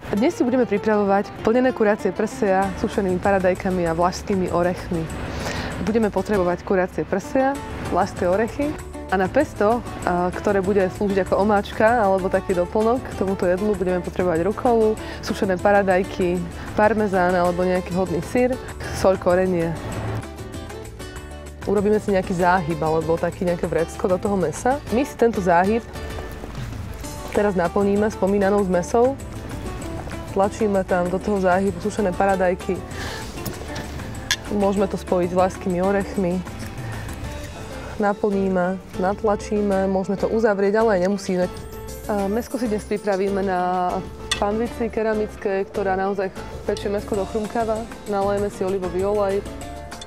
Dnes si budeme pripravovať plnené kuracie prsia sušenými paradajkami a vlašskými orechmi. Budeme potrebovať kuracie prsia, vlašské orechy a na pesto, ktoré bude slúžiť ako omáčka alebo taký doplnok k tomuto jedlu, budeme potrebovať rukolu, sušené paradajky, parmezán alebo nejaký hodný syr, soľ, korenie. Urobíme si nejaký záhyb alebo nejaké vrecko do toho mesa. My si tento záhyb teraz naplníme spomínanou zmesou. Tlačíme tam do toho záhybu sušené paradajky. Môžeme to spojiť s vlašskými orechmi. Naplníme, natlačíme, môžeme to uzavrieť, ale aj nemusíme. Mäsko si dnes pripravíme na panvici keramickej, ktorá naozaj pečie mäsko do chrumkava. Nalejeme si olivový olej,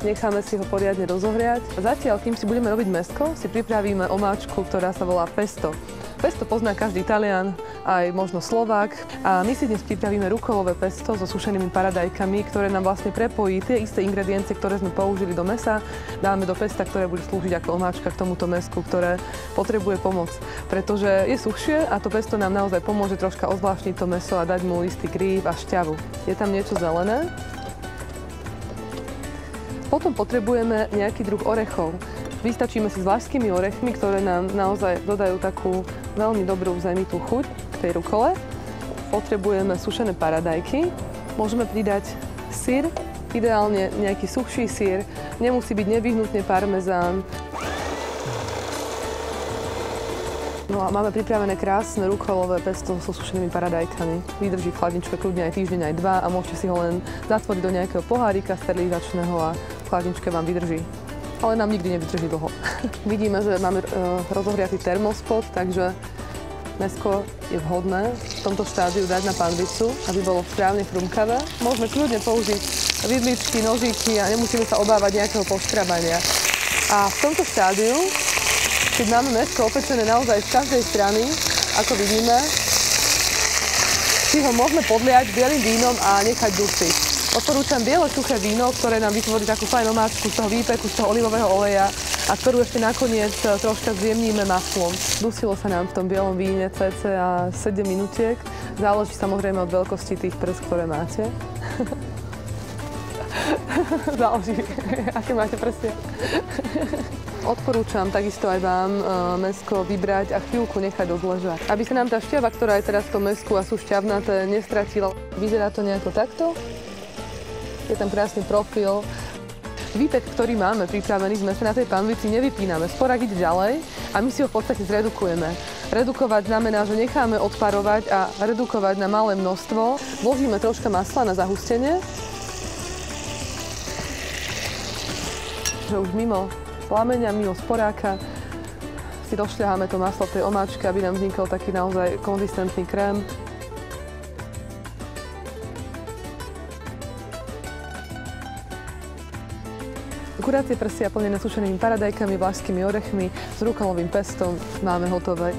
necháme si ho poriadne rozohriať. Zatiaľ, kým si budeme robiť mäsko, si pripravíme omáčku, ktorá sa volá pesto. Pesto pozná každý Talian, aj možno Slovák. A my si dnes pripravíme rukolové pesto so sušenými paradajkami, ktoré nám vlastne prepojí tie isté ingrediencie, ktoré sme použili do mäsa. Dáme do pesta, ktoré bude slúžiť ako omáčka k tomuto mäsku, ktoré potrebuje pomoc. Pretože je suchšie a to pesto nám naozaj pomôže troška ozvláštniť to mäso a dať mu istý krív a šťavu. Je tam niečo zelené. Potom potrebujeme nejaký druh orechov. Vystačíme si s vlašskými orechmi, ktoré nám naozaj dodajú takú veľmi dobrú zemitú chuť k tej rukole. Potrebujeme sušené paradajky. Môžeme pridať syr, ideálne nejaký suchší syr. Nemusí byť nevyhnutne parmezán. No a máme pripravené krásne rukolové pesto so sušenými paradajkami. Vydrží v chladničke kľudne aj týždeň, aj dva a môžete si ho len zatvoriť do nejakého pohárika sterilizačného a v chladničke vám vydrží. Ale nám nikdy nevydrží dlho. Vidíme, že máme rozohriatý termospot, takže mäsko je vhodné v tomto štádiu dať na panvicu, aby bolo správne chrumkavé. Môžeme kľudne použiť vidličky, nožíky a nemusíme sa obávať nejakého poškrabania. A v tomto štádiu, keď máme mäsko opečené naozaj z každej strany, ako vidíme, si ho môžeme podliať bielým vínom a nechať dusiť. Odporúčam biele suché víno, ktoré nám vytvorí takú fajn omáčku z toho výpeku, z toho olivového oleja a ktorú ešte nakoniec troška zjemníme maslom. Dusilo sa nám v tom bielom víne cca 7 minutiek. Záleží samozrejme od veľkosti tých prs, ktoré máte. Záleží, aké máte prsia. Odporúčam takisto aj vám mäsko vybrať a chvíľku nechať odležať. Aby sa nám tá šťava, ktorá je teraz v tom mäsku a sú šťavnaté, nestratila. Vyzerá to nejako takto. Je tam krásny profil. Výpek, ktorý máme pripravený, sme sa na tej panvici nevypíname. Sporák ide ďalej a my si ho v podstate zredukujeme. Redukovať znamená, že necháme odparovať a redukovať na malé množstvo. Vložíme troška masla na zahustenie. Že už mimo plamenia, mimo sporáka si rozšľaháme to maslo v tej omáčke, aby nám vznikol taký naozaj konzistentný krém. Kuracie prsia plnené sušenými paradajkami, vlašskými orechmi s rukolovým pestom máme hotové.